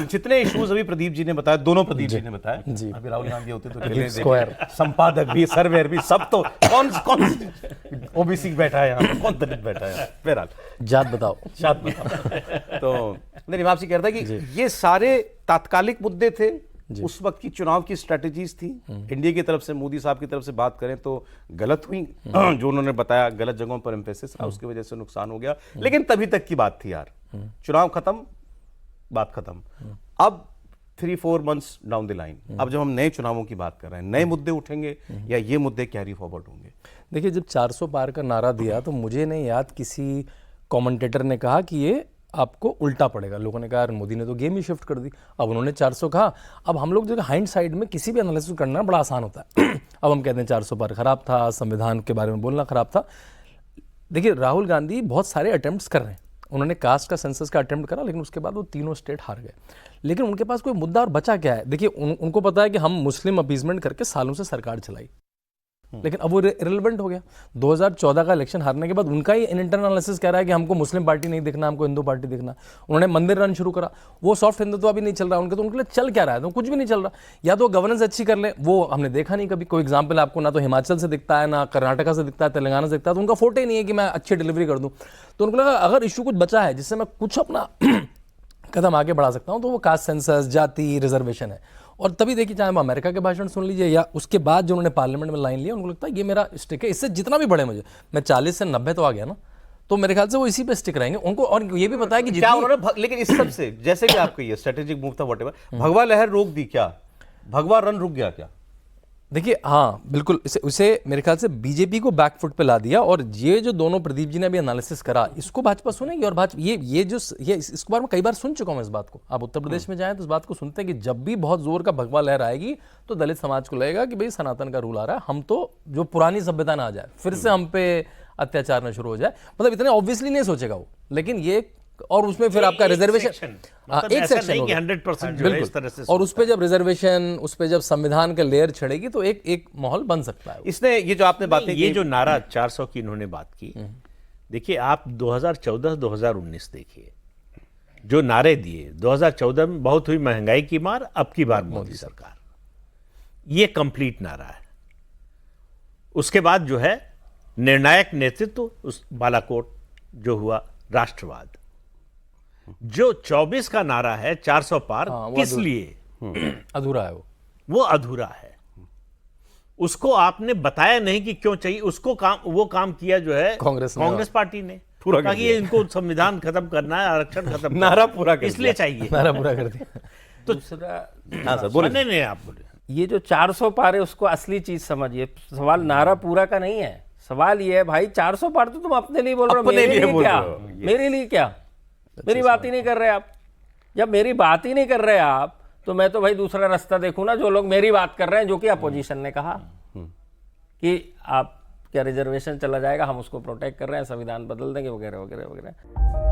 जितने इश्यूज अभी प्रदीप जी ने बताया, दोनों प्रदीप जी ने बताया, अभी राहुल गांधी होते तो चले स्क्वायर संपादक भी, सर्वेयर भी, सब तो कौन ओबीसी बैठा है यहाँ, कौन दलित बैठा है, बहरहाल जात बताओ। तो नहीं, मैं आपसे कह रहा था कि ये सारे तात्कालिक मुद्दे थे, उस वक्त की चुनाव की स्ट्रेटजीज थी। इंडिया की तरफ से, मोदी साहब की तरफ से बात करें तो गलत हुई, जो उन्होंने बताया गलत जगहों पर एम्फेसिस रहा, उसकी वजह से नुकसान हो गया, लेकिन तभी तक की बात थी यार। चुनाव खत्म, बात खत्म। अब 3-4 मंथ्स डाउन द लाइन, अब जब हम नए चुनावों की बात कर रहे हैं, नए मुद्दे उठेंगे या ये मुद्दे कैरी फॉरवर्ड होंगे? देखिए, जब 400 पार का नारा दिया तो मुझे नहीं याद किसी कमेंटेटर ने कहा कि ये आपको उल्टा पड़ेगा। लोगों ने कहा यार मोदी ने तो गेम ही शिफ्ट कर दी, अब उन्होंने 400 कहा। अब हम लोग जो हाइंड साइड में किसी भी एनालिसिस करना बड़ा आसान होता है। अब हम कहते हैं 400 पार खराब था, संविधान के बारे में बोलना खराब था। देखिए, राहुल गांधी बहुत सारे अटेम्प्ट्स कर रहे हैं। उन्होंने कास्ट का सेंसस का अटेम्प्ट करा, लेकिन उसके बाद वो तीनों स्टेट हार गए। लेकिन उनके पास कोई मुद्दा और बचा क्या है? देखिए, उनको पता है कि हम मुस्लिम अपीजमेंट करके सालों से सरकार चलाई, लेकिन अब वो इरेलेवेंट हो गया। 2014 का इलेक्शन हारने के बाद उनका ही इंटरनल एनालिसिस कह रहा है कि हमको मुस्लिम पार्टी नहीं देखना, हमको हिंदू पार्टी देखना। उन्होंने मंदिर रन शुरू करा, वो सॉफ्ट हिंदुत्व अभी नहीं चल रहा उनके, तो उनके लिए चल क्या रहा है? तो कुछ भी नहीं चल रहा। या तो गवर्नेंस अच्छी कर ले, वो हमने देखा नहीं कभी। कोई एग्जाम्पल आपको ना तो हिमाचल से दिखता है, ना कर्नाटका से दिखता है, तेलंगाना से दिखता है। तो उनका फोटे नहीं है कि मैं अच्छी डिलीवरी कर दूँ। तो उनको लगा अगर इशू कुछ बचा है जिससे मैं कुछ अपना कदम आगे बढ़ा सकता हूँ, तो वो कास्ट सेंसस, जाति, रिजर्वेशन है। और तभी देखिए, चाहे हम अमेरिका के भाषण सुन लीजिए या उसके बाद जो उन्होंने पार्लियामेंट में लाइन लिया, उनको लगता है ये मेरा स्टिक है, इससे जितना भी बढ़े मुझे, मैं 40 से 90 तो आ गया ना, तो मेरे ख्याल से वो इसी पे स्टिक रहेंगे उनको। और ये भी पता है कि क्या उन्होंने, लेकिन इस सब से जैसे कि आपका ये स्ट्रेटेजिक मूव था, व्हाटएवर, भगवा लहर रोक दी क्या? भगवा रन रुक गया क्या? देखिए, हाँ बिल्कुल, उसे मेरे ख्याल से बीजेपी को बैकफुट पे ला दिया। और ये जो दोनों प्रदीप जी ने अभी एनालिसिस करा, इसको भाजपा सुनेगी। और भाजपा ये इसको बार में कई बार सुन चुका हूँ इस बात को। आप उत्तर प्रदेश में जाएं तो इस बात को सुनते हैं कि जब भी बहुत जोर का भगवा लहर आएगी तो दलित समाज को लगेगा कि भाई सनातन का रूल आ रहा है, हम तो जो पुरानी सभ्यता ना आ जाए, फिर से हम पे अत्याचार न शुरू हो जाए। मतलब इतने ऑब्वियसली नहीं सोचेगा वो, लेकिन ये, और उसमें फिर आपका रिजर्वेशन, एक सेक्शन 100% जो है इस तरह से, और उस पे जब रिजर्वेशन, उस पे जब संविधान का लेयर चढ़ेगी तो एक माहौल बन सकता है। इसने ये जो आपने बातें, ये जो नारा 400 की इन्होंने बात की, देखिए आप 2014-2019 देखिए, जो नारे दिए 2014 में, बहुत हुई महंगाई की मार, अब की बार मोदी सरकार, ये कंप्लीट नारा है। उसके बाद जो है निर्णायक नेतृत्व, उस बालाकोट जो हुआ, राष्ट्रवाद। जो 24 का नारा है 400 पार, किस लिए अधूरा है वो अधूरा है। उसको आपने बताया नहीं कि क्यों चाहिए उसको। वो काम किया जो है कांग्रेस पार्टी ने, ताकि ये इनको संविधान खत्म करना है, आरक्षण खत्म, नारा पूरा कर इसलिए चाहिए, नारा पूरा कर दिया। तो दूसरा, हाँ सर बोले। नहीं आप बोले। ये जो 400 पार है उसको असली चीज समझिए। सवाल नारा पूरा का नहीं है, सवाल ये है भाई 400 पार तो तुम अपने लिए बोल रहे हो, मेरे लिए क्या? मेरे लिए क्या? मेरी बात ही नहीं कर रहे आप। जब मेरी बात ही नहीं कर रहे आप, तो मैं तो भाई दूसरा रास्ता देखूं ना। जो लोग मेरी बात कर रहे हैं, जो कि अपोजिशन ने कहा कि आप क्या रिजर्वेशन चला जाएगा, हम उसको प्रोटेक्ट कर रहे हैं, संविधान बदल देंगे, वगैरह वगैरह वगैरह।